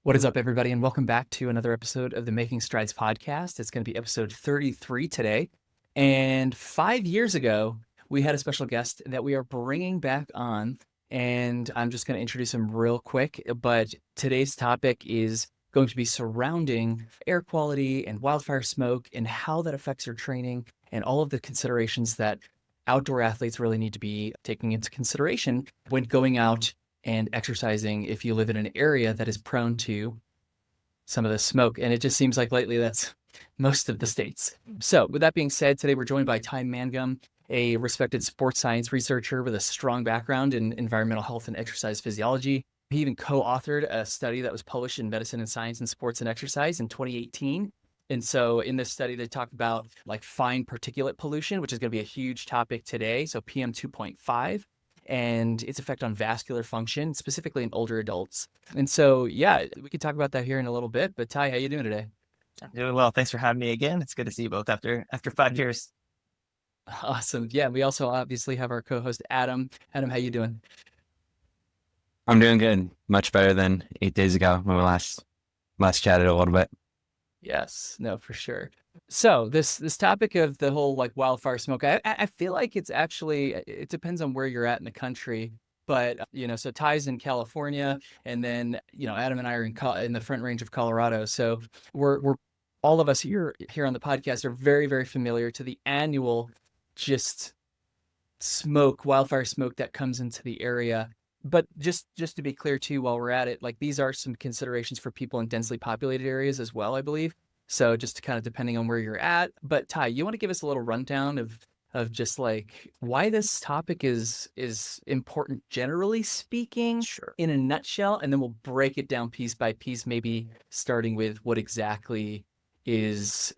What is up, everybody, and welcome back to another episode of the Making Strides podcast. It's going to be episode 33 today. And 5 years ago, we had a special guest that we are bringing back on, and I'm just going to introduce him real quick. But today's topic is going to be surrounding air quality and wildfire smoke and how that affects your training and all of the considerations that outdoor athletes really need to be taking into consideration when going out and exercising if you live in an area that is prone to some of the smoke. And it just seems like lately that's most of the states. So with that being said, today we're joined by Ty Mangum, a respected sports science researcher with a strong background in environmental health and exercise physiology. He even co-authored a study that was published in Medicine and Science and Sports and Exercise in 2018. And so in this study, they talk about like fine particulate pollution, which is going to be a huge topic today. So PM 2.5 and its effect on vascular function, specifically in older adults. And so, yeah, we could talk about that here in a little bit. But Ty, how you doing today? I'm doing well. Thanks for having me again. It's good to see you both after 5 years. Awesome. Yeah, we also obviously have our co-host Adam. Adam, how you doing? I'm doing good. Much better than 8 days ago when we last chatted a little bit. Yes, no, for sure. So this topic of the whole like wildfire smoke, I feel like it's actually, it depends on where you're at in the country. But so Ty's in California, and then Adam and I are in the Front Range of Colorado. So we're all of us here on the podcast are very, very familiar to the annual just wildfire smoke that comes into the area. But just to be clear too, while we're at it, like these are some considerations for people in densely populated areas as well, I believe. So just to kind of depending on where you're at. But Ty, you want to give us a little rundown of just like why this topic is important generally speaking, Sure. in a nutshell, and then we'll break it down piece by piece, maybe starting with what exactly is,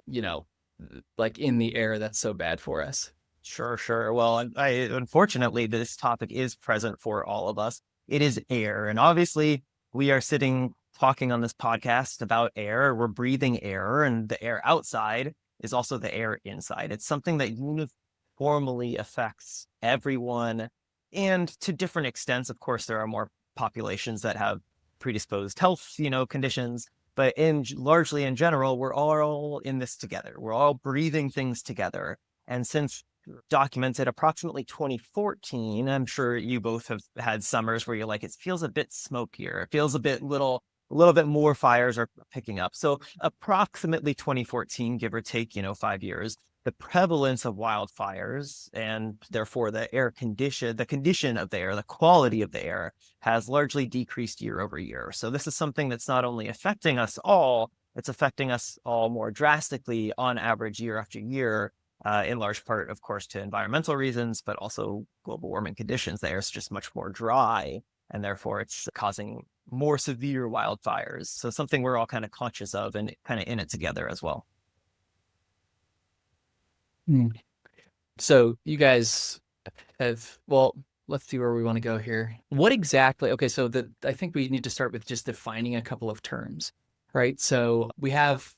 like in the air that's so bad for us. Sure. Well, unfortunately, this topic is present for all of us. It is air. And obviously, we are sitting talking on this podcast about air. We're breathing air, and the air outside is also the air inside. It's something that uniformly affects everyone. And to different extents, of course, there are more populations that have predisposed health, conditions. But largely in general, we're all in this together. We're all breathing things together. And since documented approximately 2014, I'm sure you both have had summers where you're like, it feels a bit smokier. It feels a little bit more fires are picking up. So approximately 2014, give or take, 5 years, the prevalence of wildfires and therefore the condition of the air, the quality of the air has largely decreased year over year. So this is something that's not only affecting us all, it's affecting us all more drastically on average year after year. In large part, of course, to environmental reasons, but also global warming conditions. The air is just much more dry, and therefore it's causing more severe wildfires. So something we're all kind of conscious of and kind of in it together as well. So you guys well, let's see where we want to go here. What exactly, okay, so I think we need to start with just defining a couple of terms, right? So we have,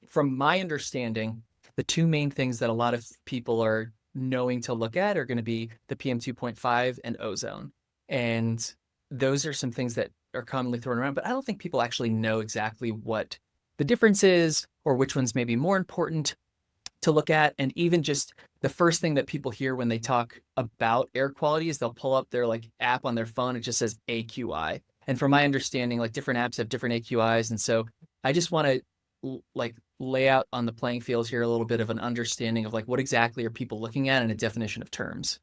from my understanding, the two main things that a lot of people are knowing to look at are going to be the PM 2.5 and ozone. And those are some things that are commonly thrown around, but I don't think people actually know exactly what the difference is or which one's maybe more important to look at. And even just the first thing that people hear when they talk about air quality is they'll pull up their like app on their phone. It just says AQI. And from my understanding, like different apps have different AQIs. And so I just want to like lay out on the playing field here a little bit of an understanding of like what exactly are people looking at and a definition of terms.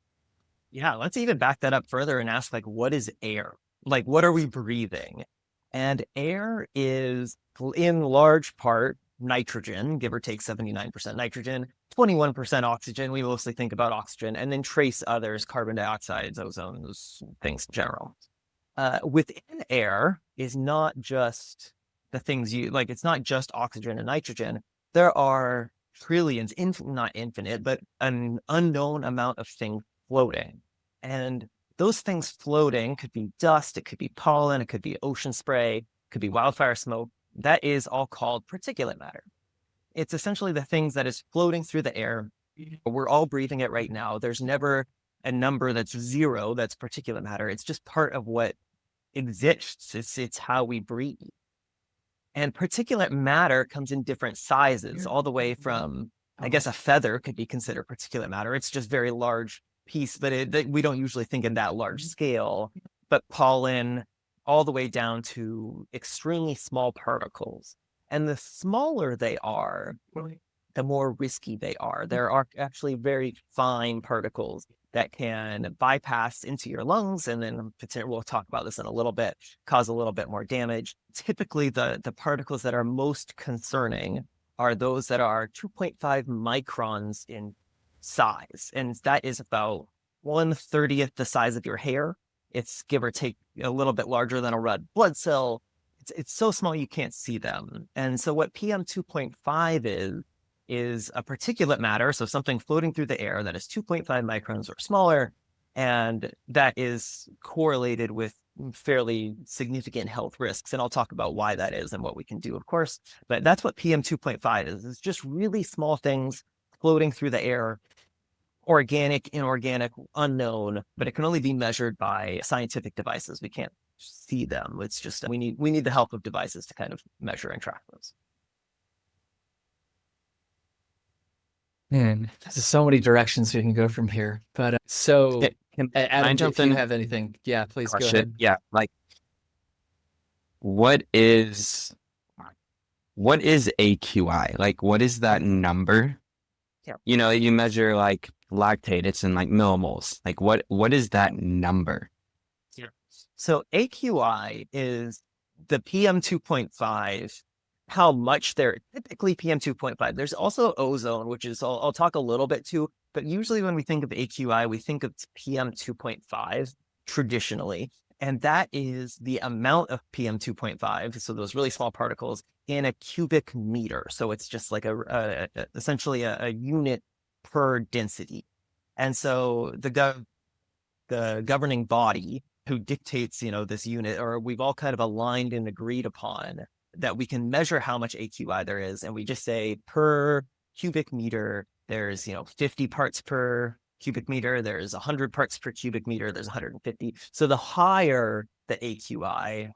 Yeah, let's even back that up further and ask, like, what is air? Like, what are we breathing? And air is in large part nitrogen, give or take 79% nitrogen, 21% oxygen. We mostly think about oxygen, and then trace others, carbon dioxide, ozone, those things in general. Within air is not just the things it's not just oxygen and nitrogen. There are trillions, not infinite, but an unknown amount of things floating. And those things floating could be dust, it could be pollen, it could be ocean spray, it could be wildfire smoke. That is all called particulate matter. It's essentially the things that is floating through the air. We're all breathing it right now. There's never a number that's zero, that's particulate matter. It's just part of what exists. It's how we breathe. And particulate matter comes in different sizes, all the way from, I guess, a feather could be considered particulate matter. It's just very large piece, but we don't usually think in that large scale. But pollen, all the way down to extremely small particles. And the smaller they are, the more risky they are. There are actually very fine particles that can bypass into your lungs, and then we'll talk about this in a little bit, cause a little bit more damage. Typically, the particles that are most concerning are those that are 2.5 microns in size, and that is about 1/30th the size of your hair. It's give or take a little bit larger than a red blood cell. It's so small you can't see them. And so what PM 2.5 is a particulate matter, so something floating through the air that is 2.5 microns or smaller, and that is correlated with fairly significant health risks. And I'll talk about why that is and what we can do, of course. But that's what PM 2.5 is. It's just really small things floating through the air, organic, inorganic, unknown, but it can only be measured by scientific devices. We can't see them. It's just we need the help of devices to kind of measure and track those. Man, there's so many directions we can go from here. But so, Adam, if you have anything, yeah, please go ahead. Yeah, like what is AQI? Like, what is that number? Yeah. You know, you measure like lactate, it's in like millimoles. Like, what is that number? Yeah. So AQI is the PM 2.5. How much they're typically PM 2.5. There's also ozone, which is I'll talk a little bit too, but usually when we think of AQI, we think of PM 2.5 traditionally, and that is the amount of PM 2.5, so those really small particles, in a cubic meter. So it's just like essentially a unit per density. And so the governing body who dictates, this unit, or we've all kind of aligned and agreed upon that we can measure how much AQI there is. And we just say per cubic meter, there's, 50 parts per cubic meter, there's 100 parts per cubic meter, there's 150. So the higher the AQI,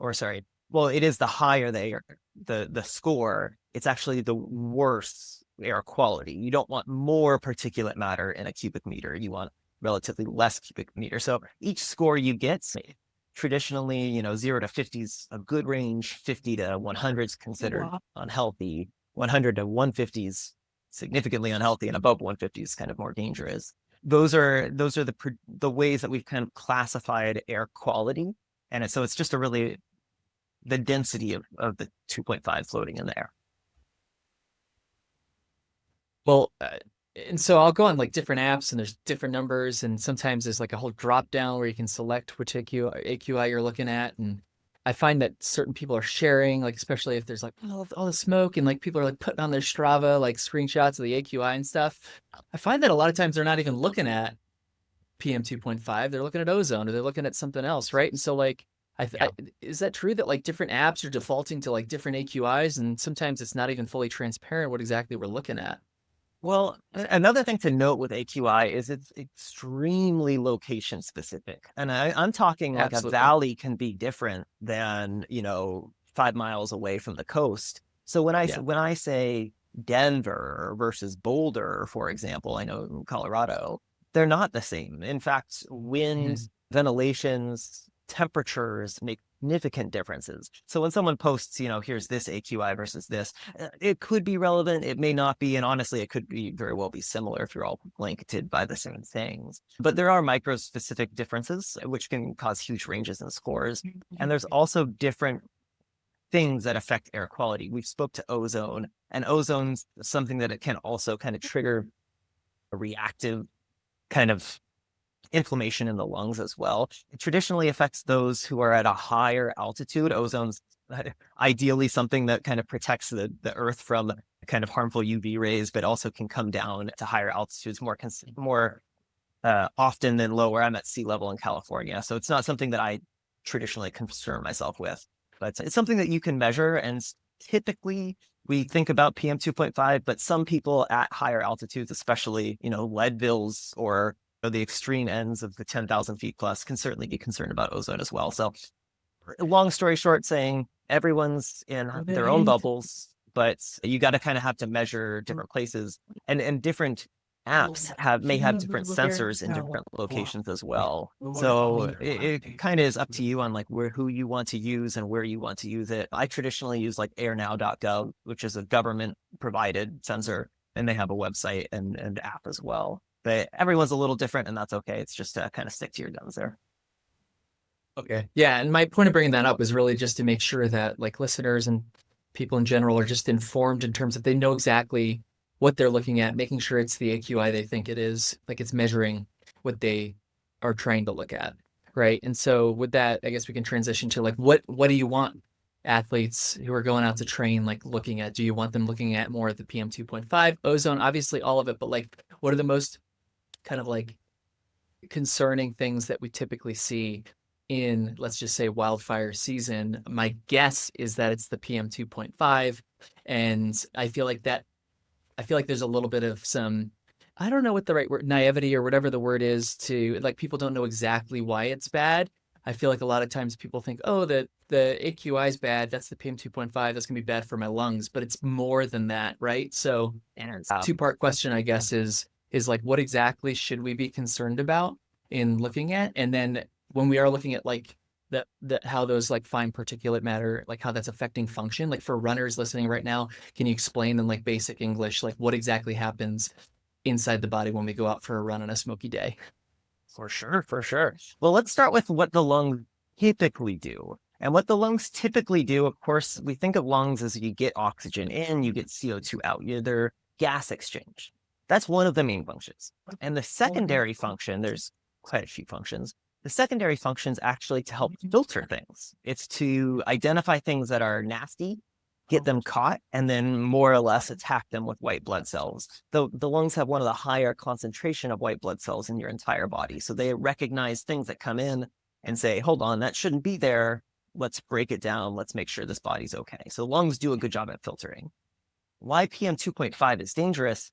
it is the higher the score, it's actually the worse air quality. You don't want more particulate matter in a cubic meter. You want relatively less cubic meter. So each score you get, traditionally, 0 to 50 is a good range. 50 to 100 is considered unhealthy. 100 to 150 is significantly unhealthy, and above 150 is kind of more dangerous. Those are the ways that we've kind of classified air quality, and so it's just the density of the 2.5 floating in the air. Well, and so I'll go on like different apps, and there's different numbers, and sometimes there's like a whole drop down where you can select which AQI you're looking at. And I find that certain people are sharing, like especially if there's like all the smoke, and like people are like putting on their Strava like screenshots of the AQI and stuff. I find that a lot of times they're not even looking at PM 2.5, they're looking at ozone, or they're looking at something else, right? And so like, is that true that like different apps are defaulting to like different AQIs, and sometimes it's not even fully transparent what exactly we're looking at? Well, another thing to note with AQI is it's extremely location specific. And I'm talking like Absolutely. a valley can be different than, 5 miles away from the coast. So when I say Denver versus Boulder, for example, I know in Colorado, they're not the same. In fact, winds, ventilations, temperatures make significant differences. So when someone posts, here's this AQI versus this, it could be relevant, it may not be, and honestly, it could be very well be similar if you're all blanketed by the same things. But there are micro-specific differences, which can cause huge ranges in scores. And there's also different things that affect air quality. We spoke to ozone, and ozone's something that it can also kind of trigger a reactive kind of inflammation in the lungs as well. It traditionally affects those who are at a higher altitude. Ozone's ideally something that kind of protects the earth from kind of harmful UV rays, but also can come down to higher altitudes more often than lower. I'm at sea level in California, so it's not something that I traditionally concern myself with, but it's something that you can measure. And typically we think about PM 2.5, but some people at higher altitudes, especially, Leadvilles or the extreme ends of the 10,000 feet plus, can certainly be concerned about ozone as well. So long story short, saying everyone's in their own bubbles, but you got to kind of have to measure different places, and different apps may have different sensors in different locations as well. So it kind of is up to you on like who you want to use and where you want to use it. I traditionally use like airnow.gov, which is a government provided sensor, and they have a website and app as well. But everyone's a little different, and that's okay. It's just to kind of stick to your guns there. Okay. Yeah. And my point of bringing that up was really just to make sure that like listeners and people in general are just informed in terms of they know exactly what they're looking at, making sure it's the AQI they think it is, like it's measuring what they are trying to look at. Right. And so with that, I guess we can transition to like, what do you want athletes who are going out to train, like looking at? Do you want them looking at more of the PM 2.5, ozone, obviously all of it, but like, what are the most kind of like concerning things that we typically see in, let's just say, wildfire season? My guess is that it's the PM 2.5. And I feel like there's a little bit of some, I don't know what the right word, naivety or whatever the word is, to like, people don't know exactly why it's bad. I feel like a lot of times people think, oh, the AQI is bad. That's the PM 2.5. That's going to be bad for my lungs, but it's more than that, right? So two-part question, I guess, is like, what exactly should we be concerned about in looking at? And then when we are looking at like how those like fine particulate matter, like how that's affecting function, like for runners listening right now, can you explain in like basic English, like what exactly happens inside the body when we go out for a run on a smoky day? For sure. Well, let's start with what the lungs typically do. And what the lungs typically do, of course, we think of lungs as you get oxygen in, you get CO2 out. They're gas exchange. That's one of the main functions. And the secondary function, there's quite a few functions. The secondary function is actually to help filter things. It's to identify things that are nasty, get them caught, and then more or less attack them with white blood cells. The lungs have one of the higher concentration of white blood cells in your entire body. So they recognize things that come in and say, hold on, that shouldn't be there. Let's break it down. Let's make sure this body's okay. So lungs do a good job at filtering. Why PM 2.5 is dangerous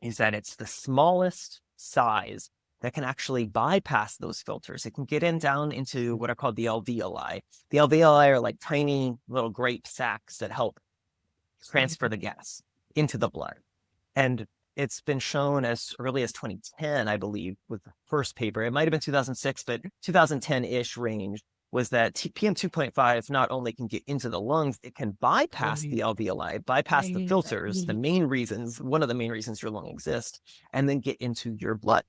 is that it's the smallest size that can actually bypass those filters. It can get down into what are called the alveoli. The alveoli are like tiny little grape sacs that help transfer the gas into the blood. And it's been shown as early as 2010, I believe, with the first paper. It might have been 2006, but 2010-ish range was that PM 2.5 not only can get into the lungs, it can bypass the alveoli, bypass the filters, one of the main reasons your lung exists, and then get into your blood.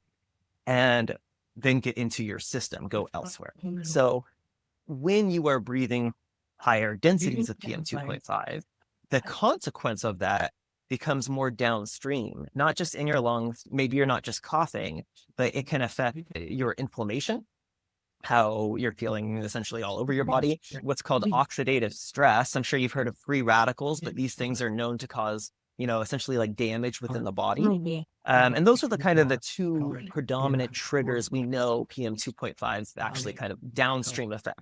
And then get into your system, go elsewhere. So when you are breathing higher densities of PM 2.5, the consequence of that becomes more downstream, not just in your lungs. Maybe you're not just coughing, but it can affect your inflammation, how you're feeling essentially all over your body, what's called oxidative stress. I'm sure you've heard of free radicals, but these things are known to cause, essentially like damage within the body. And those are the two predominant triggers we know PM 2.5's actually kind of downstream effect.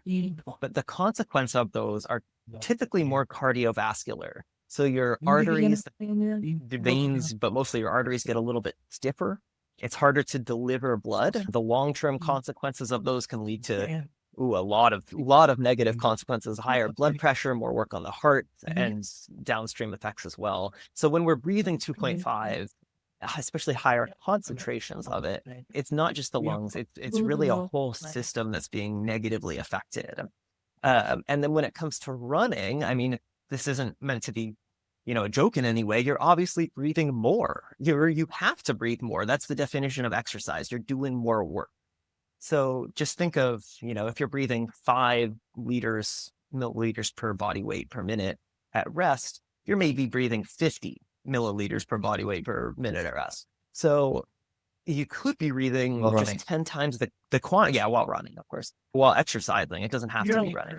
But the consequence of those are typically more cardiovascular. So your arteries, the veins, but mostly your arteries get a little bit stiffer. It's harder to deliver blood. The long-term consequences of those can lead to a lot of negative consequences, higher blood pressure, more work on the heart, and downstream effects as well. So when we're breathing 2.5, especially higher concentrations of it, it's not just the lungs, it's really a whole system that's being negatively affected. And then when it comes to running, I mean, this isn't meant to be, a joke in any way. You're obviously breathing more. You have to breathe more. That's the definition of exercise. You're doing more work. So just think of, if you're breathing 5 milliliters per body weight per minute at rest, you're maybe breathing 50 milliliters per body weight per minute at rest. So you could be breathing just 10 times the quantity. Yeah, while running, of course. While exercising, it doesn't have to be running.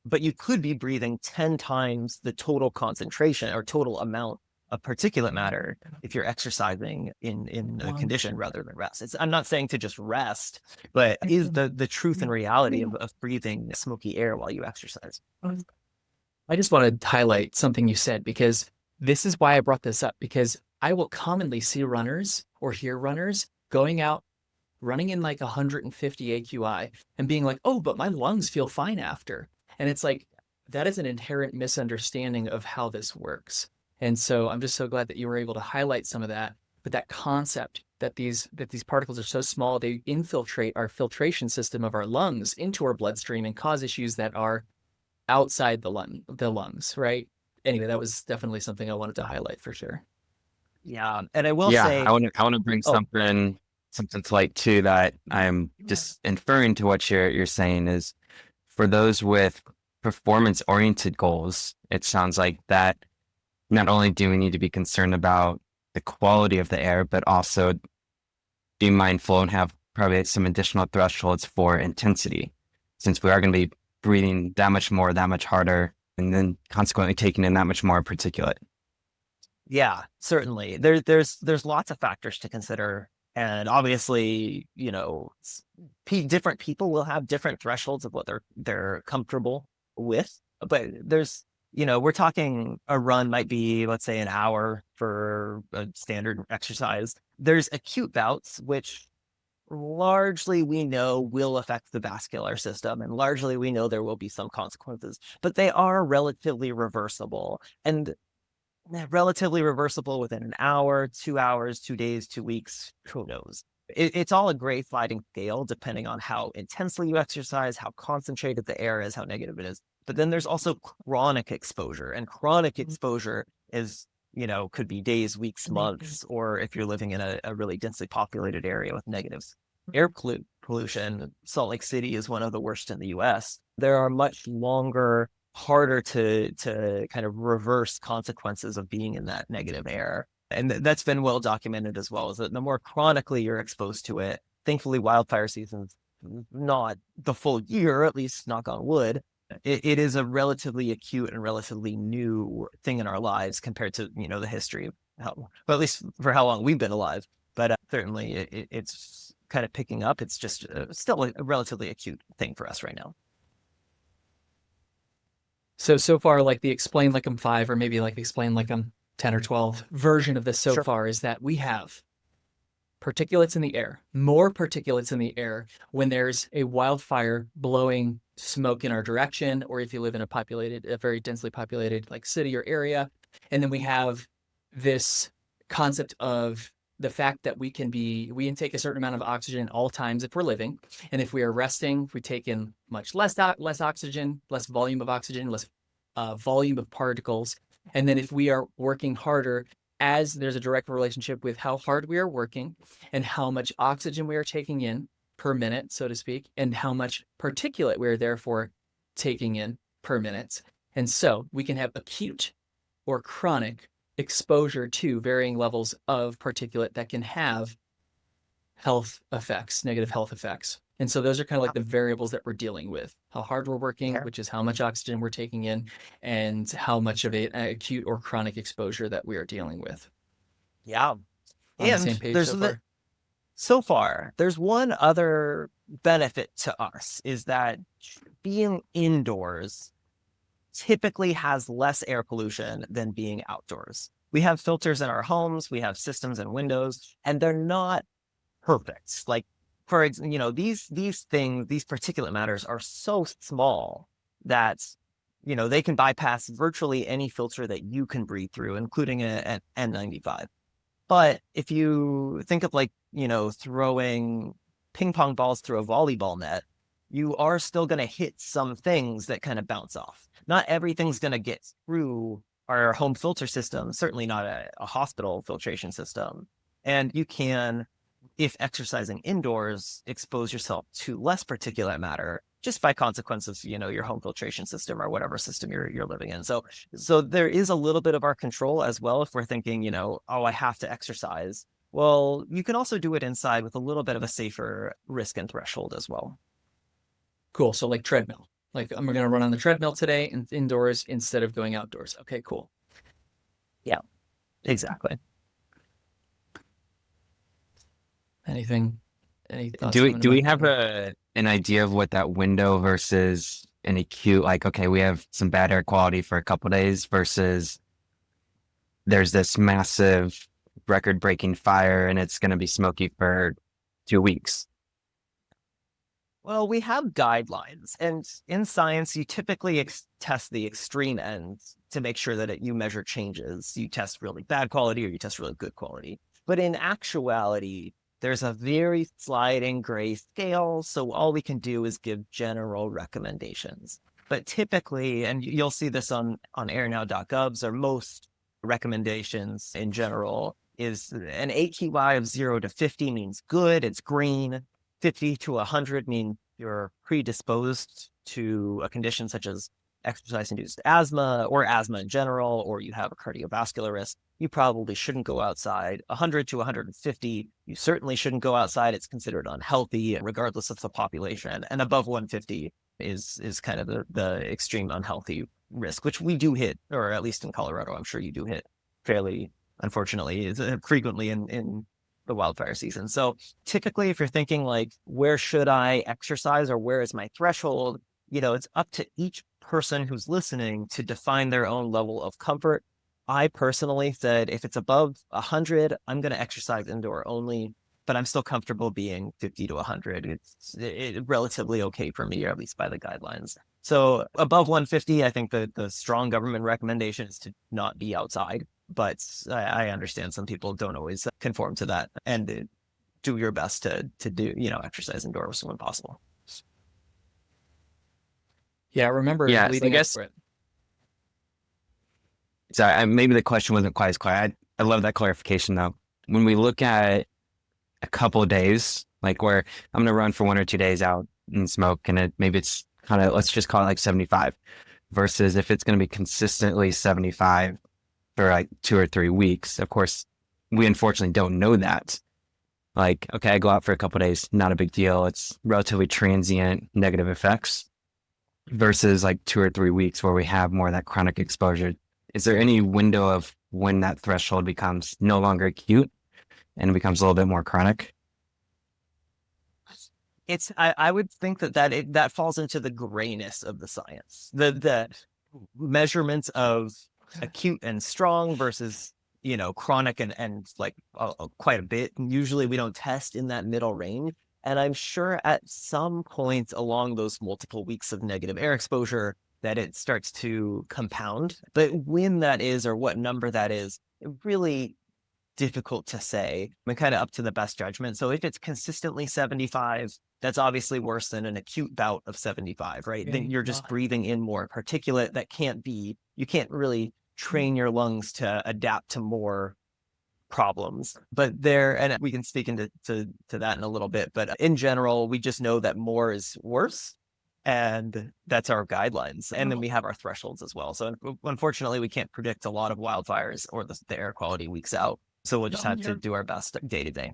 But you could be breathing 10 times the total concentration or total amount of particulate matter if you're exercising in a condition rather than rest. I'm not saying to just rest, but is the truth and reality of breathing smoky air while you exercise. I just want to highlight something you said, because this is why I brought this up, because I will commonly see runners or hear runners going out, running in like 150 AQI and being like, oh, but my lungs feel fine after. And it's like, that is an inherent misunderstanding of how this works. And so I'm just so glad that you were able to highlight some of that. But that concept that these particles are so small, they infiltrate our filtration system of our lungs into our bloodstream and cause issues that are outside the lungs, right? Anyway, that was definitely something I wanted to highlight for sure. Yeah. And I will Yeah, say, I want to bring oh, something to light too that I'm just inferring to what you're saying is for those with performance oriented goals, it sounds like that not only do we need to be concerned about the quality of the air, but also be mindful and have probably some additional thresholds for intensity, since we are going to be breathing that much more, that much harder, and then consequently taking in that much more particulate. yeah, certainly. There's lots of factors to consider. And obviously, different people will have different thresholds of what they're comfortable with. But we're talking a run might be, let's say, an hour for a standard exercise. There's acute bouts, which largely we know will affect the vascular system, and largely we know there will be some consequences, but they are relatively reversible. And relatively reversible within an hour, 2 hours, 2 days, 2 weeks, who knows? It's all a gray sliding scale depending on how intensely you exercise, how concentrated the air is, how negative it is. But then there's also chronic exposure, and chronic exposure is, could be days, weeks, months, or if you're living in a really densely populated area with negatives. Air pollution, Salt Lake City is one of the worst in the US. There are much longer, harder to kind of reverse consequences of being in that negative air. And that's been well documented as well, is that the more chronically you're exposed to it, thankfully wildfire season's not the full year, at least knock on wood. It is a relatively acute and relatively new thing in our lives compared to, the history of well, at least for how long we've been alive. But certainly it's kind of picking up. It's just still a relatively acute thing for us right now. So far, like the Explain Like I'm 5 or maybe like the Explain Like I'm 10 or 12 version of this so Sure. far is that we have particulates in the air, more particulates in the air when there's a wildfire blowing smoke in our direction, or if you live in a very densely populated like city or area. And then we have this concept of the fact that we intake a certain amount of oxygen at all times if we're living. And if we are resting, we take in much less oxygen, less volume of oxygen, less volume of particles. And then if we are working harder, as there's a direct relationship with how hard we are working and how much oxygen we are taking in per minute, so to speak, and how much particulate we're therefore taking in per minute. And so we can have acute or chronic exposure to varying levels of particulate that can have negative health effects. And so those are kind of like the variables that we're dealing with: how hard we're working, which is how much oxygen we're taking in, and how much of an acute or chronic exposure that we are dealing with. Yeah. On the same page so far, there's one other benefit to us, is that being indoors typically has less air pollution than being outdoors. We have filters in our homes, we have systems and windows, and they're not perfect. Like, for example, these particulate matters are so small that, they can bypass virtually any filter that you can breathe through, including an N95. But if you think of throwing ping pong balls through a volleyball net, you are still going to hit some things that kind of bounce off. Not everything's going to get through our home filter system, certainly not a hospital filtration system. And you can, if exercising indoors, expose yourself to less particulate matter just by consequence of, your home filtration system or whatever system you're living in. So there is a little bit of our control as well. If we're thinking, oh, I have to exercise. Well, you can also do it inside with a little bit of a safer risk and threshold as well. Cool. So like treadmill, like I'm going to run on the treadmill today and indoors instead of going outdoors. Okay, cool. Yeah, exactly. Any thoughts? Do we have an idea of what that window versus an acute, like, okay, we have some bad air quality for a couple of days versus there's this massive record-breaking fire and it's going to be smoky for 2 weeks? Well, we have guidelines, and in science, you typically test the extreme ends to make sure that you measure changes. You test really bad quality or you test really good quality. But in actuality, there's a very sliding gray scale. So all we can do is give general recommendations. But typically, and you'll see this on airnow.govs, or most recommendations in general, is an AQI of 0 to 50 means good, it's green. 50 to 100 mean you're predisposed to a condition such as exercise-induced asthma or asthma in general, or you have a cardiovascular risk. You probably shouldn't go outside. 100 to 150, you certainly shouldn't go outside. It's considered unhealthy, regardless of the population. And above 150 is kind of the extreme unhealthy risk, which we do hit, or at least in Colorado, I'm sure you do hit fairly, unfortunately, is frequently in the wildfire season. So typically, if you're thinking like, where should I exercise or where is my threshold? It's up to each person who's listening to define their own level of comfort. I personally said, if it's above 100, I'm going to exercise indoor only, but I'm still comfortable being 50 to 100. It's relatively okay for me, or at least by the guidelines. So above 150, I think the strong government recommendation is to not be outside. But I understand some people don't always conform to that, and do your best to do, exercise indoors when possible. Yeah, I remember Yeah, so I leading up guess to it. so maybe the question wasn't quite as clear. I love that clarification though. When we look at a couple of days, like where I'm going to run for 1 or 2 days out and smoke, and maybe it's kind of, let's just call it like 75, versus if it's going to be consistently 75 for like 2 or 3 weeks. Of course, we unfortunately don't know that. Like, okay, I go out for a couple of days, not a big deal. It's relatively transient negative effects, versus like 2 or 3 weeks where we have more of that chronic exposure. Is there any window of when that threshold becomes no longer acute and it becomes a little bit more chronic? I would think that falls into the grayness of the science. The measurements of acute and strong versus, chronic and like quite a bit. Usually we don't test in that middle range. And I'm sure at some point along those multiple weeks of negative air exposure that it starts to compound. But when that is, or what number that is, really difficult to say. I mean, kind of up to the best judgment. So if it's consistently 75, that's obviously worse than an acute bout of 75, right? Then you're just breathing in more particulate that you can't really train your lungs to adapt to more problems. But and we can speak into that in a little bit, but in general, we just know that more is worse. And that's our guidelines. And then we have our thresholds as well. So unfortunately, we can't predict a lot of wildfires or the air quality weeks out. So we'll just have to do our best day to day.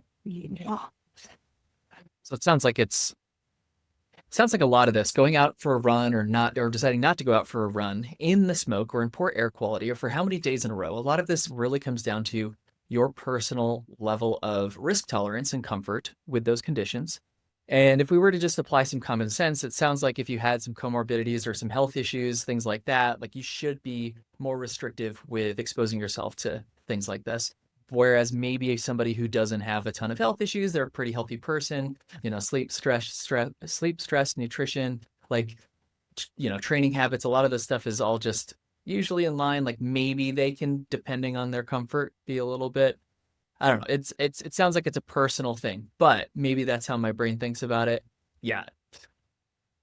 So it sounds like a lot of this, going out for a run or not, or deciding not to go out for a run in the smoke or in poor air quality or for how many days in a row. A lot of this really comes down to your personal level of risk tolerance and comfort with those conditions. And if we were to just apply some common sense, it sounds like if you had some comorbidities or some health issues, things like that, like you should be more restrictive with exposing yourself to things like this. Whereas maybe somebody who doesn't have a ton of health issues, they're a pretty healthy person, sleep, stress, nutrition, like, training habits, a lot of this stuff is all just usually in line. Like maybe they can, depending on their comfort, be a little bit, I don't know. It sounds like it's a personal thing, but maybe that's how my brain thinks about it. Yeah.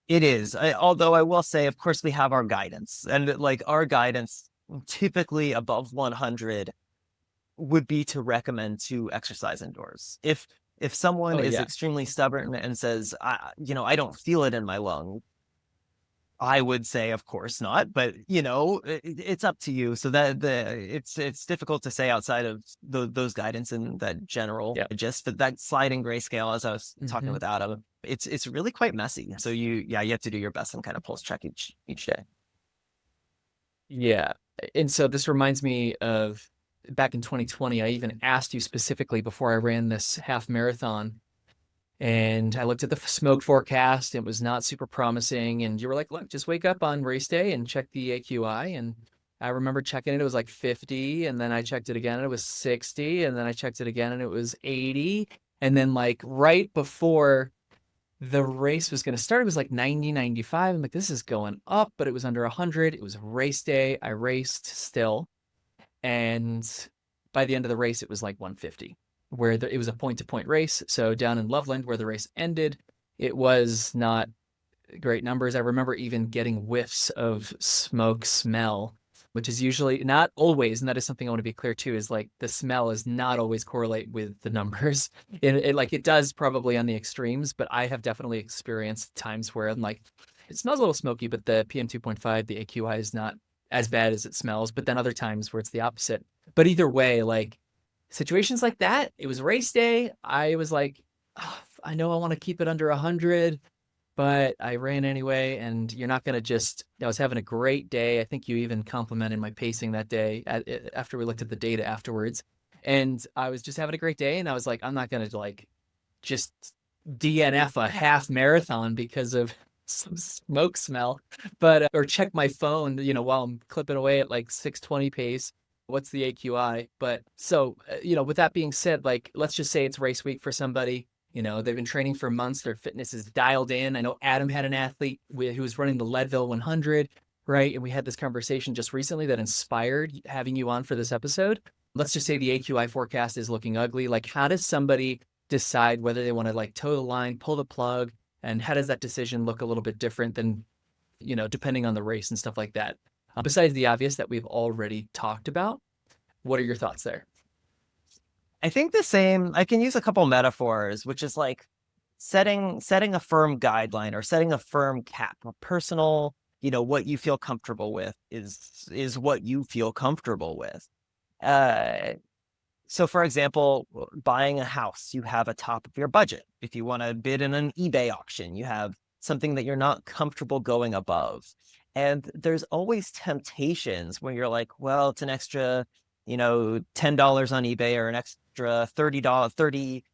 It is. Although I will say, of course, we have our guidance, and like our guidance typically above 100 would be to recommend to exercise indoors. If someone is extremely stubborn and says, I don't feel it in my lung, I would say, of course not, but it's up to you. So that it's difficult to say outside of those guidance and that general gist. But that sliding grayscale, as I was talking with Adam, it's really quite messy. So you have to do your best and kind of pulse check each day. Yeah, and so this reminds me of back in 2020. I even asked you specifically before I ran this half marathon. And I looked at the smoke forecast. It was not super promising. And you were like, look, just wake up on race day and check the AQI. And I remember checking it. It was like 50. And then I checked it again and it was 60. And then I checked it again and it was 80. And then like right before the race was going to start. It was like 90, 95. I'm like, this is going up, but it was under 100. It was race day. I raced still. And by the end of the race, it was like 150, where it was a point-to-point race. So down in Loveland, where the race ended, it was not great numbers. I remember even getting whiffs of smoke smell, which is usually not always, and that is something I want to be clear too, is like the smell is not always correlate with the numbers. It does probably on the extremes, but I have definitely experienced times where I'm like, it smells a little smoky, but the PM 2.5, the AQI is not as bad as it smells. But then other times where it's the opposite. But either way, like situations like that, it was race day. I was like, oh, I know I want to keep it under 100, but I ran anyway. And you're not going to just, I was having a great day. I think you even complimented my pacing that day after we looked at the data afterwards. And I was just having a great day. And I was like, I'm not going to like just DNF a half marathon because of some smoke smell, but or check my phone, while I'm clipping away at like 620 pace. What's the AQI? But so, with that being said, like, let's just say it's race week for somebody. They've been training for months. Their fitness is dialed in. I know Adam had an athlete who was running the Leadville 100, right? And we had this conversation just recently that inspired having you on for this episode. Let's just say the AQI forecast is looking ugly. Like, how does somebody decide whether they want to like toe the line, pull the plug? And how does that decision look a little bit different than, depending on the race and stuff like that? Besides the obvious that we've already talked about, what are your thoughts there? I think the same. I can use a couple metaphors, which is like setting a firm guideline or setting a firm cap, a personal, what you feel comfortable with is what you feel comfortable with. So for example, buying a house, you have a top of your budget. If you want to bid in an eBay auction, you have something that you're not comfortable going above. And there's always temptations where you're like, well, it's an extra, $10 on eBay or an extra $30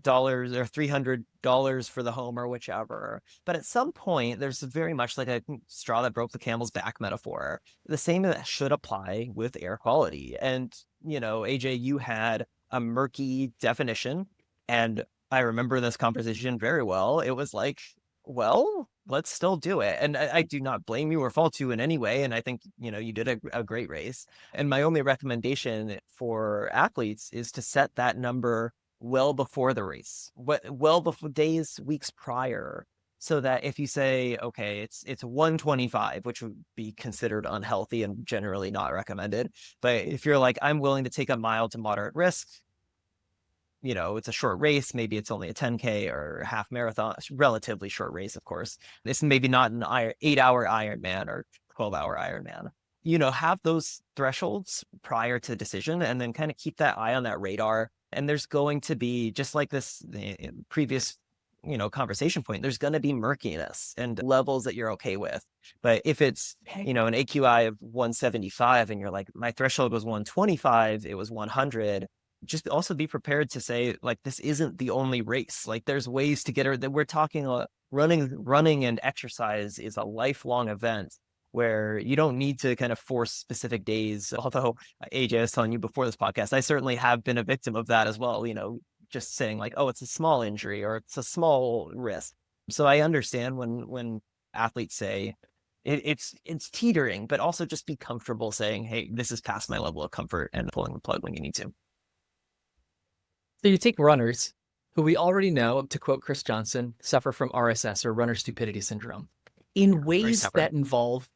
or $300 for the home or whichever. But at some point, there's very much like a straw that broke the camel's back metaphor. The same that should apply with air quality. And, AJ, you had a murky definition. And I remember this conversation very well. It was like, well, let's still do it. And I do not blame you or fault you in any way. And I think, you did a great race. And my only recommendation for athletes is to set that number well before the race, well before days, weeks prior, so that if you say, okay, it's 125, which would be considered unhealthy and generally not recommended. But if you're like, I'm willing to take a mild to moderate risk, it's a short race. Maybe it's only a 10K or a half marathon, relatively short race, of course. This maybe not an 8-hour Ironman or 12-hour Ironman. Have those thresholds prior to decision and then kind of keep that eye on that radar. And there's going to be, just like this previous, conversation point, there's going to be murkiness and levels that you're okay with. But if it's, an AQI of 175 and you're like, my threshold was 125, it was 100, just also be prepared to say, like, this isn't the only race. Like, there's ways to get her that we're talking running and exercise is a lifelong event where you don't need to kind of force specific days. Although AJ was telling you before this podcast, I certainly have been a victim of that as well. Just saying like, oh, it's a small injury or it's a small risk. So I understand when athletes say it's teetering, but also just be comfortable saying, hey, this is past my level of comfort and pulling the plug when you need to. So you take runners who we already know, to quote Chris Johnson, suffer from RSS or runner stupidity syndrome in ways that involve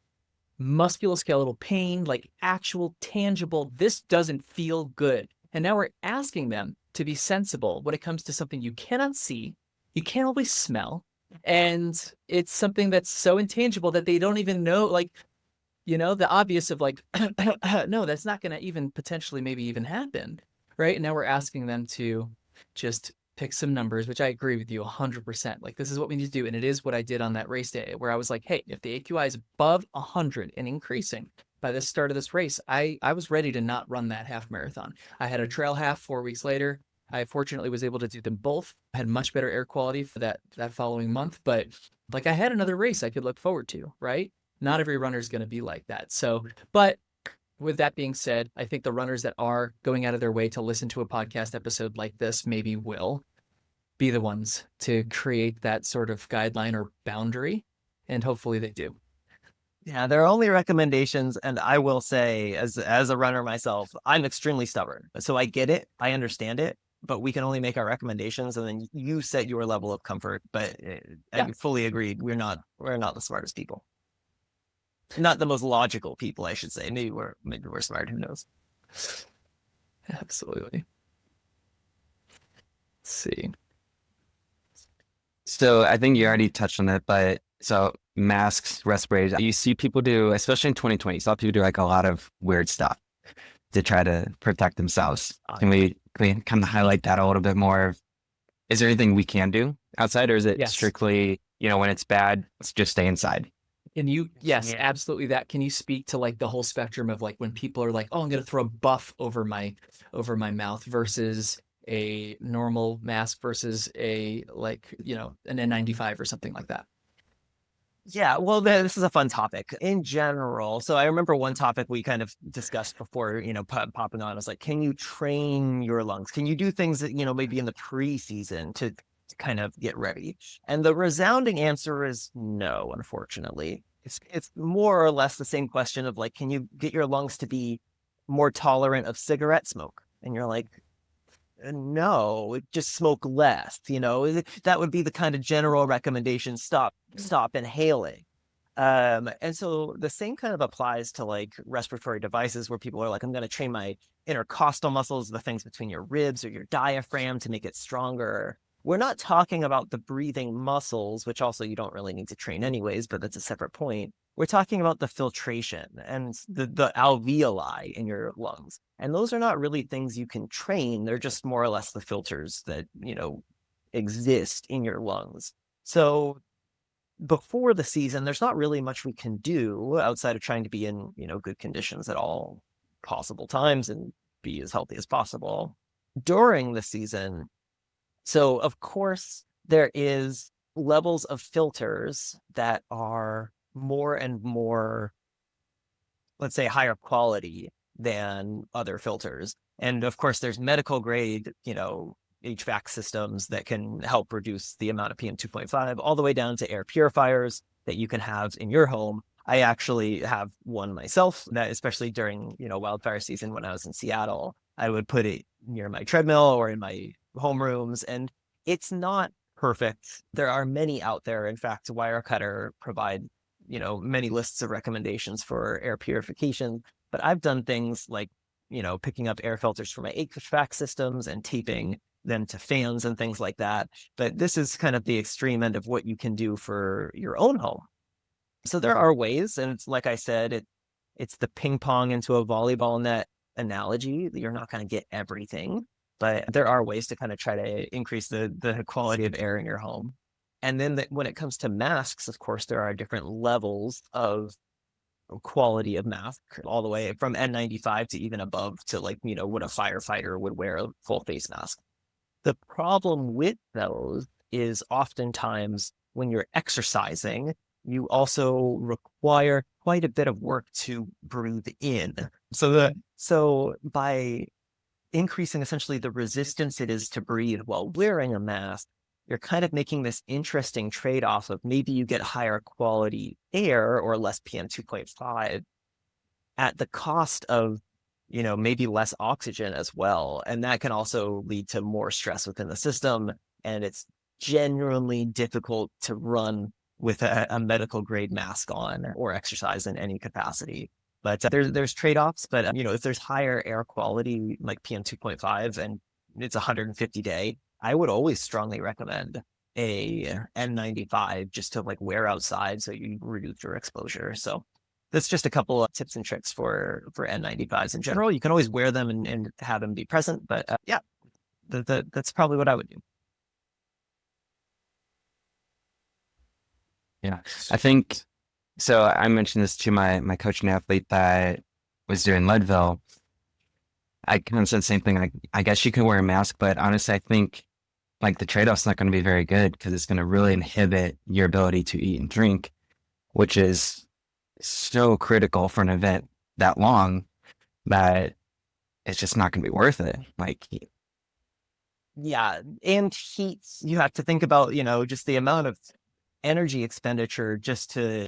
musculoskeletal pain, like actual tangible, this doesn't feel good. And now we're asking them to be sensible when it comes to something you cannot see, you can't always smell, and it's something that's so intangible that they don't even know, like, the obvious of like, no, that's not going to even potentially maybe even happen. Right. And now we're asking them to just pick some numbers, which I agree with you 100%. Like, this is what we need to do. And it is what I did on that race day where I was like, hey, if the AQI is above 100 and increasing by the start of this race, I was ready to not run that half marathon. I had a trail half 4 weeks later. I fortunately was able to do them both. I had much better air quality for that following month. But like, I had another race I could look forward to. Right. Not every runner is going to be like that. So, but with that being said, I think the runners that are going out of their way to listen to a podcast episode like this maybe will. be the ones to create that sort of guideline or boundary, and hopefully they do. Yeah, there are only recommendations, and I will say, as a runner myself, I'm extremely stubborn. So I get it, I understand it, but we can only make our recommendations, and then you set your level of comfort. But I fully agreed, we're not the smartest people, not the most logical people, I should say. Maybe we're smart. Who knows? Absolutely. Let's see. So I think you already touched on it, but so masks, respirators, you see people do, especially in 2020, you saw people do like a lot of weird stuff to try to protect themselves. Can we kind of highlight that a little bit more? Is there anything we can do outside, or is it strictly, when it's bad, let's just stay inside? Yes, absolutely that. Can you speak to like the whole spectrum of like when people are like, oh, I'm going to throw a buff over my mouth versus a normal mask versus a like, an N95 or something like that? Yeah, well, this is a fun topic in general. So I remember one topic we kind of discussed before, popping on. I was like, can you train your lungs? Can you do things that, maybe in the preseason to kind of get ready? And the resounding answer is no, unfortunately. It's more or less the same question of like, can you get your lungs to be more tolerant of cigarette smoke? And you're like, no, just smoke less. That would be the kind of general recommendation. Stop inhaling. And so the same kind of applies to like respiratory devices where people are like, I'm going to train my intercostal muscles, the things between your ribs or your diaphragm to make it stronger. We're not talking about the breathing muscles, which also you don't really need to train anyways, but that's a separate point. We're talking about the filtration and the alveoli in your lungs. And those are not really things you can train. They're just more or less the filters that, exist in your lungs. So before the season, there's not really much we can do outside of trying to be in, good conditions at all possible times and be as healthy as possible during the season. So of course there is levels of filters that are more and more, let's say, higher quality than other filters. And of course there's medical grade, HVAC systems that can help reduce the amount of PM2.5 all the way down to air purifiers that you can have in your home. I actually have one myself that, especially during, wildfire season when I was in Seattle, I would put it near my treadmill or in my homerooms, and it's not perfect. There are many out there. In fact, Wirecutter provide, many lists of recommendations for air purification, but I've done things like, picking up air filters for my HVAC systems and taping them to fans and things like that. But this is kind of the extreme end of what you can do for your own home. So there are ways, and it's like I said, it's the ping pong into a volleyball net analogy. You're not going to get everything, but there are ways to kind of try to increase the quality of air in your home. And then when it comes to masks, of course, there are different levels of quality of mask, all the way from N95 to even above to like, what a firefighter would wear, a full face mask. The problem with those is oftentimes when you're exercising, you also require quite a bit of work to breathe in. So by increasing essentially the resistance it is to breathe while wearing a mask, you're kind of making this interesting trade-off of maybe you get higher quality air or less PM2.5 at the cost of, maybe less oxygen as well. And that can also lead to more stress within the system. And it's genuinely difficult to run with a medical grade mask on or exercise in any capacity. But there's trade-offs. But, if there's higher air quality, like PM2.5, and it's 150 day, I would always strongly recommend a N95 just to like wear outside so you reduce your exposure. So that's just a couple of tips and tricks for N95s in general. You can always wear them and have them be present. But that's probably what I would do. Yeah, I think so. I mentioned this to my coach and athlete that was doing Leadville. I kind of said the same thing. I guess you can wear a mask, but honestly, I think like the trade-off's not going to be very good because it's going to really inhibit your ability to eat and drink, which is so critical for an event that long that it's just not going to be worth it. Like, Yeah, and heat, you have to think about, just the amount of energy expenditure just to,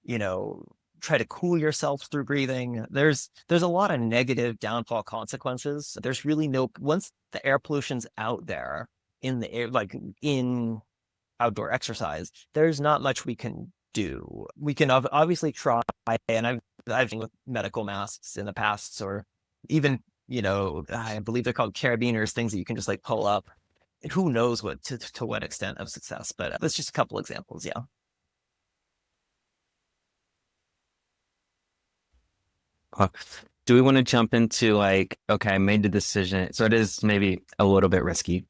you know, try to cool yourself through breathing. There's a lot of negative downfall consequences. There's really no, once the air pollution's out there in the air, like in outdoor exercise, there's not much we can do. We can obviously try, and I've been with medical masks in the past, or even, I believe they're called carabiners, things that you can just like pull up. And who knows what to what extent of success, but that's just a couple examples. Yeah. Uh, Do we want to jump into like, okay, I made the decision. So it is maybe a little bit risky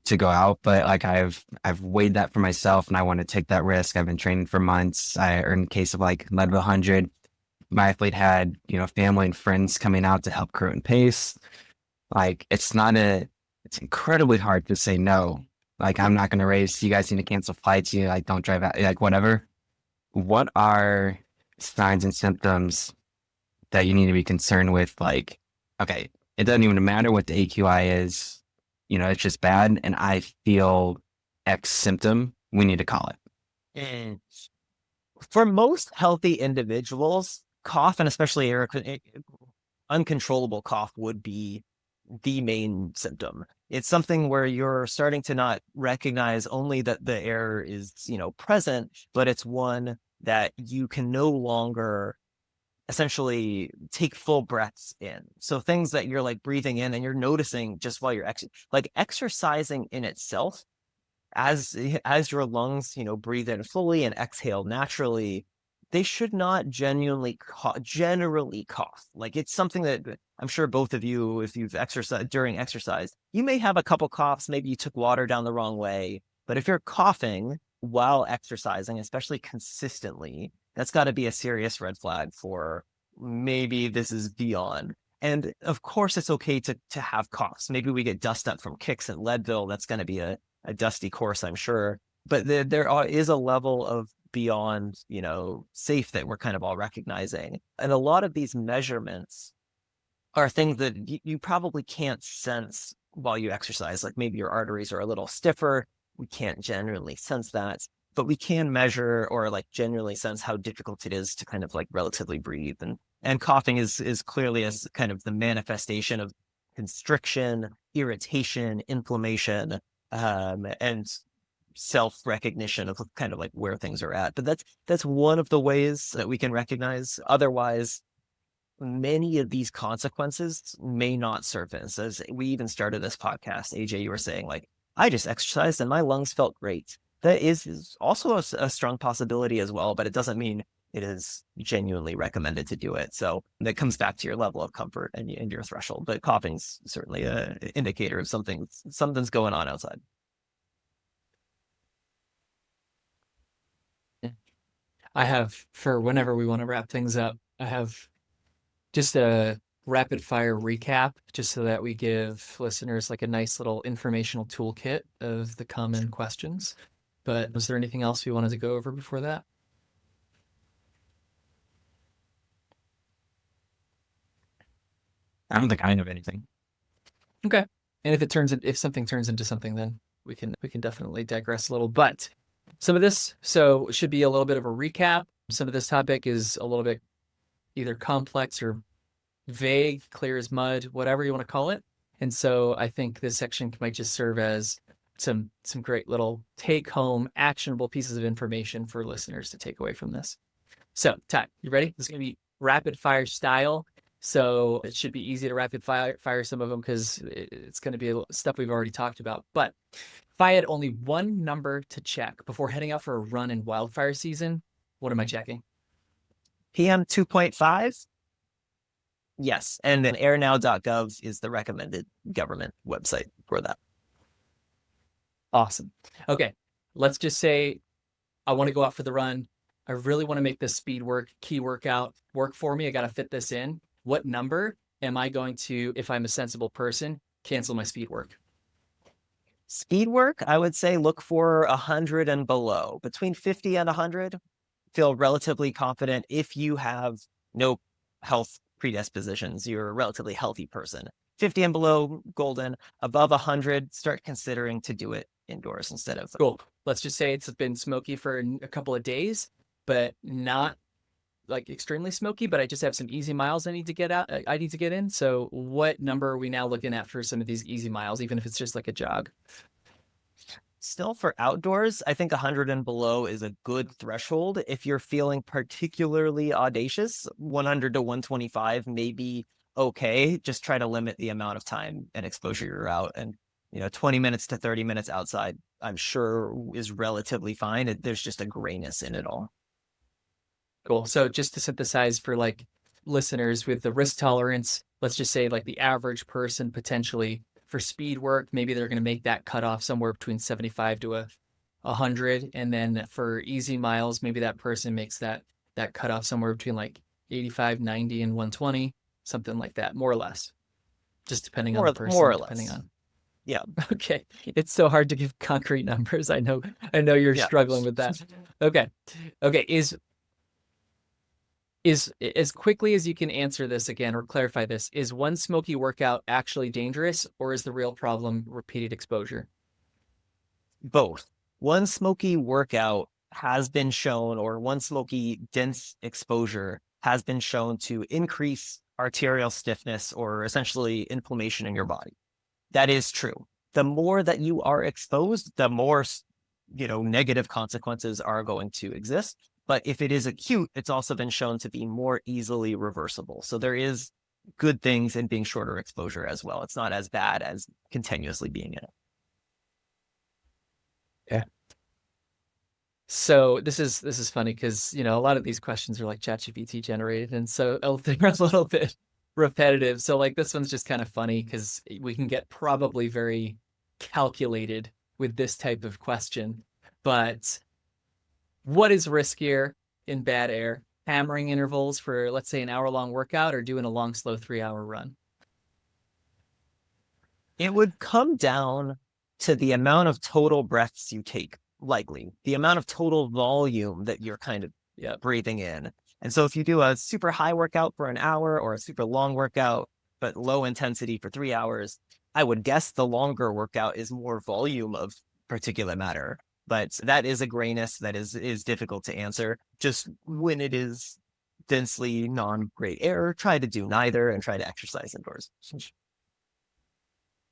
to go out, but like I've weighed that for myself and I want to take that risk. I've been training for months. Or in case of like lead 100, my athlete had, family and friends coming out to help crew and pace. Like it's incredibly hard to say no. Like I'm not going to race. You guys need to cancel flights. You like don't drive out, like whatever. What are signs and symptoms that you need to be concerned with? Like, okay, it doesn't even matter what the AQI is. It's just bad, and I feel X symptom. We need to call it. And for most healthy individuals, cough, and especially uncontrollable cough, would be the main symptom. It's something where you're starting to not recognize only that the air is, present, but it's one that you can no longer essentially take full breaths in. So things that you're like breathing in and you're noticing just while you're like exercising in itself, as your lungs, breathe in fully and exhale naturally, they should not generally cough. Like it's something that I'm sure both of you, if you've exercised during exercise, you may have a couple coughs. Maybe you took water down the wrong way. But if you're coughing while exercising, especially consistently, that's got to be a serious red flag for maybe this is beyond. And of course, it's okay to have coughs. Maybe we get dust up from kicks at Leadville. That's going to be a dusty course, I'm sure. But there is a level of beyond, safe that we're kind of all recognizing. And a lot of these measurements are things that you probably can't sense while you exercise. Like maybe your arteries are a little stiffer. We can't generally sense that, but we can measure or like generally sense how difficult it is to kind of like relatively breathe. And coughing is clearly as kind of the manifestation of constriction, irritation, inflammation, and self-recognition of kind of like where things are at. But that's one of the ways that we can recognize. Otherwise, many of these consequences may not surface. As we even started this podcast, AJ, you were saying like, I just exercised and my lungs felt great. That is also a strong possibility as well, but it doesn't mean it is genuinely recommended to do it. So that comes back to your level of comfort and your threshold. But coughing's certainly an indicator of something's going on outside. I have, for whenever we want to wrap things up, I have just a rapid fire recap, just so that we give listeners like a nice little informational toolkit of the common questions. But was there anything else we wanted to go over before that? I don't think I know anything. Okay. And if something turns into something, then we can definitely digress a little. But some of this, so should be a little bit of a recap. Some of this topic is a little bit either complex or vague, clear as mud, whatever you want to call it. And so I think this section might just serve as some great little take home actionable pieces of information for listeners to take away from this. So Ty, you ready? This is going to be rapid fire style. So it should be easy to rapid fire some of them because it's going to be stuff we've already talked about. But if I had only one number to check before heading out for a run in wildfire season, what am I checking? PM 2.5? Yes. And then airnow.gov is the recommended government website for that. Awesome. Okay. Let's just say I want to go out for the run. I really want to make this speed work, key workout work for me. I got to fit this in. What number am I going to, if I'm a sensible person, cancel my speed work? Speed work, I would say look for 100 and below. Between 50 and 100, feel relatively confident if you have no health predispositions. You're a relatively healthy person. 50 and below, golden. Above 100, start considering to do it indoors instead of. Cool. Let's just say it's been smoky for a couple of days, but not like extremely smoky, but I just have some easy miles I need to get out. I need to get in. So what number are we now looking at for some of these easy miles, even if it's just like a jog? Still for outdoors, I think 100 and below is a good threshold. If you're feeling particularly audacious, 100 to 125 may be okay. Just try to limit the amount of time and exposure you're out. And, 20 minutes to 30 minutes outside, I'm sure is relatively fine. There's just a grayness in it all. Cool. So just to synthesize for like listeners with the risk tolerance, let's just say like the average person potentially for speed work, maybe they're going to make that cutoff somewhere between 75 to 100. And then for easy miles, maybe that person makes that cutoff somewhere between like 85, 90 and 120, something like that, more or less. Just depending on the person. More or depending less. on. Yeah. Okay. It's so hard to give concrete numbers. I know you're struggling with that. Okay. Is as quickly as you can answer this again or clarify this, is one smoky workout actually dangerous, or is the real problem repeated exposure? Both. One smoky workout has been shown, or one smoky dense exposure has been shown to increase arterial stiffness or essentially inflammation in your body. That is true. The more that you are exposed, the more, negative consequences are going to exist. But if it is acute, it's also been shown to be more easily reversible. So there is good things in being shorter exposure as well. It's not as bad as continuously being in it. Yeah. So this is funny because, a lot of these questions are like ChatGPT generated. And so they're a little bit repetitive. So like this one's just kind of funny because we can get probably very calculated with this type of question. But what is riskier in bad air? Hammering intervals for, let's say, an hour-long workout, or doing a long, slow 3-hour run? It would come down to the amount of total breaths you take, likely. The amount of total volume that you're kind of breathing in. And so if you do a super high workout for an hour or a super long workout, but low intensity for 3 hours, I would guess the longer workout is more volume of particulate matter. But that is a grayness that is difficult to answer. Just when it is densely non-gray air, try to do neither and try to exercise indoors.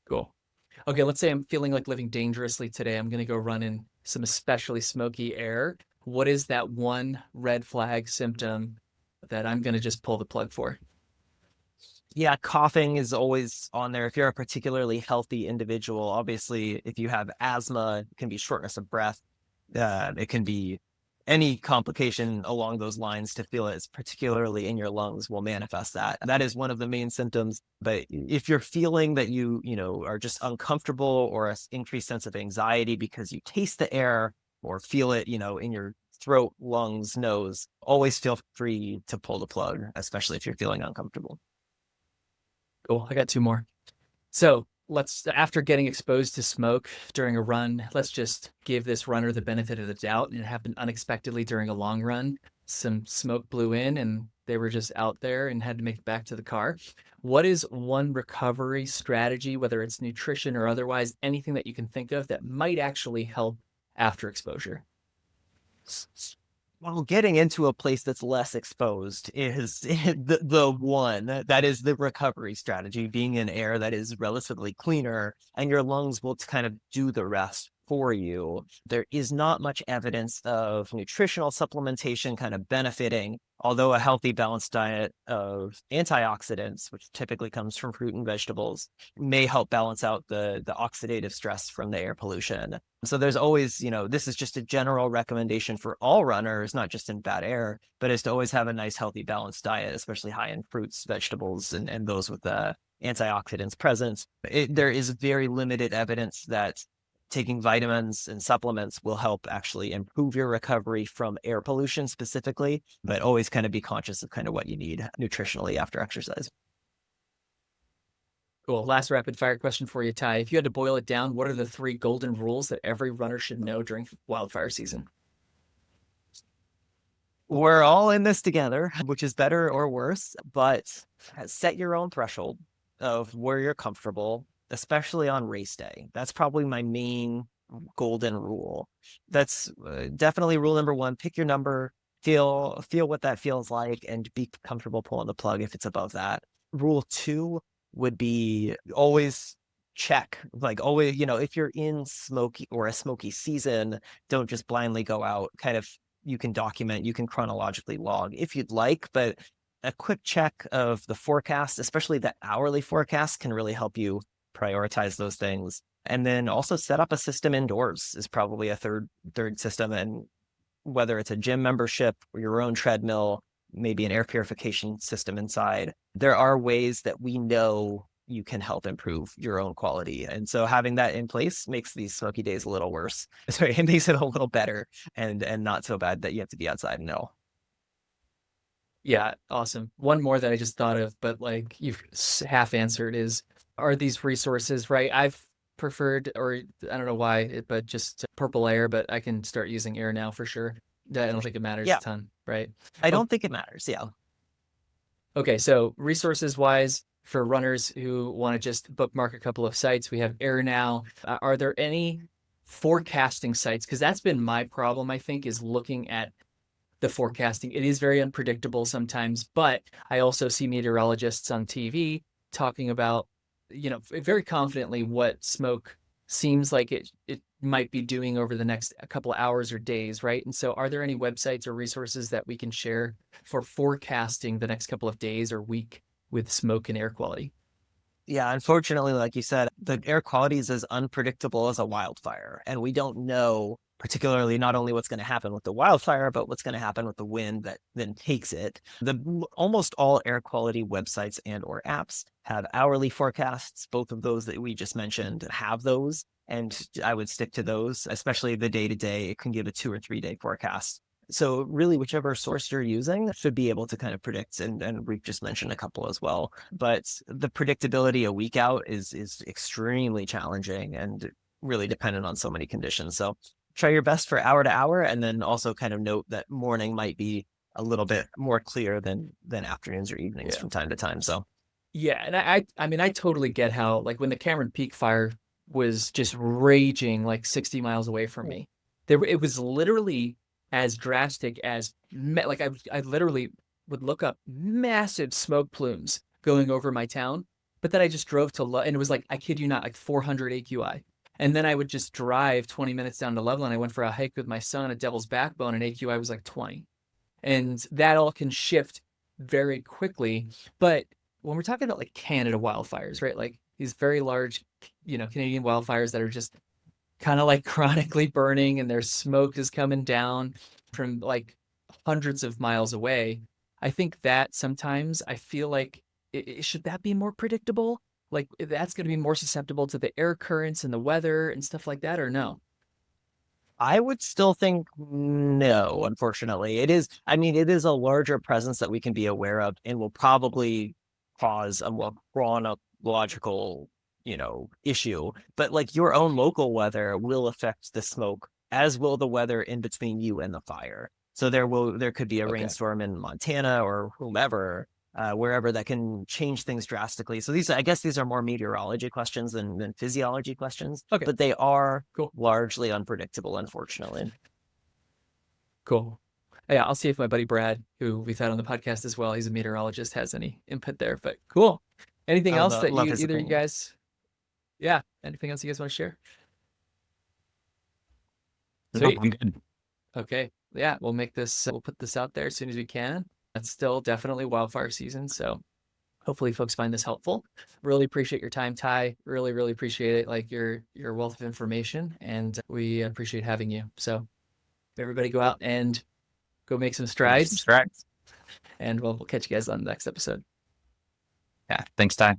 Cool. Okay, let's say I'm feeling like living dangerously today. I'm going to go run in some especially smoky air. What is that one red flag symptom that I'm going to just pull the plug for? Yeah, coughing is always on there. If you're a particularly healthy individual, obviously, if you have asthma, it can be shortness of breath. It can be any complication along those lines. To feel it particularly in your lungs will manifest that. That is one of the main symptoms. But if you're feeling that you are just uncomfortable or an increased sense of anxiety because you taste the air or feel it, in your throat, lungs, nose, always feel free to pull the plug, especially if you're feeling uncomfortable. Cool. I got 2 more. So after getting exposed to smoke during a run, let's just give this runner the benefit of the doubt. And it happened unexpectedly during a long run. Some smoke blew in and they were just out there and had to make it back to the car. What is one recovery strategy, whether it's nutrition or otherwise, anything that you can think of that might actually help after exposure? Well, getting into a place that's less exposed is the one that is the recovery strategy, being in air that is relatively cleaner, and your lungs will kind of do the rest for you. There is not much evidence of nutritional supplementation kind of benefiting, although a healthy, balanced diet of antioxidants, which typically comes from fruit and vegetables, may help balance out the oxidative stress from the air pollution. So there's always, this is just a general recommendation for all runners, not just in bad air, but is to always have a nice, healthy, balanced diet, especially high in fruits, vegetables, and those with the antioxidants present. There is very limited evidence that taking vitamins and supplements will help actually improve your recovery from air pollution specifically, but always kind of be conscious of kind of what you need nutritionally after exercise. Cool. Last rapid fire question for you, Ty. If you had to boil it down, what are the 3 golden rules that every runner should know during wildfire season? We're all in this together, which is better or worse, but set your own threshold. of where you're comfortable, especially on race day. That's probably my main golden rule. That's definitely rule number one. Pick your number, feel what that feels like, and be comfortable pulling the plug if it's above that. Rule two would be always check, like always, if you're in smoky or a smoky season, don't just blindly go out. Kind of, you can document, you can chronologically log if you'd like, but a quick check of the forecast, especially the hourly forecast, can really help you prioritize those things. And then also set up a system indoors is probably a third system. And whether it's a gym membership or your own treadmill, maybe an air purification system inside, there are ways that we know you can help improve your own quality. And so having that in place makes these smoky days a little worse. Sorry, it makes it a little better and not so bad that you have to be outside and know. Yeah, awesome. One more that I just thought of, but like you've half answered is, are these resources, right? I've preferred, or I don't know why, but just purple air, but I can start using air now for sure. I don't think it matters Yeah. a ton, right? I don't think it matters. Yeah. Okay, so resources wise, for runners who want to just bookmark a couple of sites, we have Air Now. Are there any forecasting sites? Because that's been my problem, I think, is looking at the forecasting. It is very unpredictable sometimes, but I also see meteorologists on TV talking about, very confidently what smoke seems like it might be doing over the next couple of hours or days, right? And so are there any websites or resources that we can share for forecasting the next couple of days or week with smoke and air quality? Yeah, unfortunately, like you said, the air quality is as unpredictable as a wildfire. And we don't know, particularly not only what's going to happen with the wildfire, but what's going to happen with the wind that then takes it. Almost all air quality websites and or apps have hourly forecasts. Both of those that we just mentioned have those. And I would stick to those, especially the day-to-day. It can give a 2 or 3 day forecast. So really, whichever source you're using should be able to kind of predict, and we've just mentioned a couple as well. But the predictability a week out is extremely challenging and really dependent on so many conditions. So try your best for hour to hour, and then also kind of note that morning might be a little bit more clear than afternoons or evenings from time to time. So yeah, and I mean, I totally get how, like, when the Cameron Peak fire was just raging like 60 miles away from me, it was literally as drastic as like I literally would look up massive smoke plumes going over my town, but then I just drove to and it was like, I kid you not, like 400 AQI. And then I would just drive 20 minutes down to Loveland. I went for a hike with my son at Devil's Backbone, and AQI was like 20. And that all can shift very quickly. But when we're talking about like Canada wildfires, right? Like these very large, Canadian wildfires that are just kind of like chronically burning, and their smoke is coming down from like hundreds of miles away. I think that sometimes I feel like should that be more predictable? Like that's going to be more susceptible to the air currents and the weather and stuff like that, or no? I would still think no, unfortunately. It is, I mean, it is a larger presence that we can be aware of and will probably cause a more chronological, issue. But like your own local weather will affect the smoke, as will the weather in between you and the fire. So there could be a Okay. rainstorm in Montana or whomever, wherever, that can change things drastically. So I guess these are more meteorology questions than physiology questions, Okay. but they are Cool. largely unpredictable, unfortunately. Cool. Yeah, I'll see if my buddy Brad, who we've had on the podcast as well, he's a meteorologist, has any input there. But cool. Anything I else that love his either you opinion. guys? Yeah. Anything else you guys want to share? No, Sweet. I'm good. Okay. Yeah, we'll put this out there as soon as we can. It's still definitely wildfire season, so hopefully folks find this helpful. Really appreciate your time, Ty. Really, really appreciate it. Like your wealth of information, and we appreciate having you. So everybody go out and go make some strides, Correct. and we'll catch you guys on the next episode. Yeah. Thanks, Ty.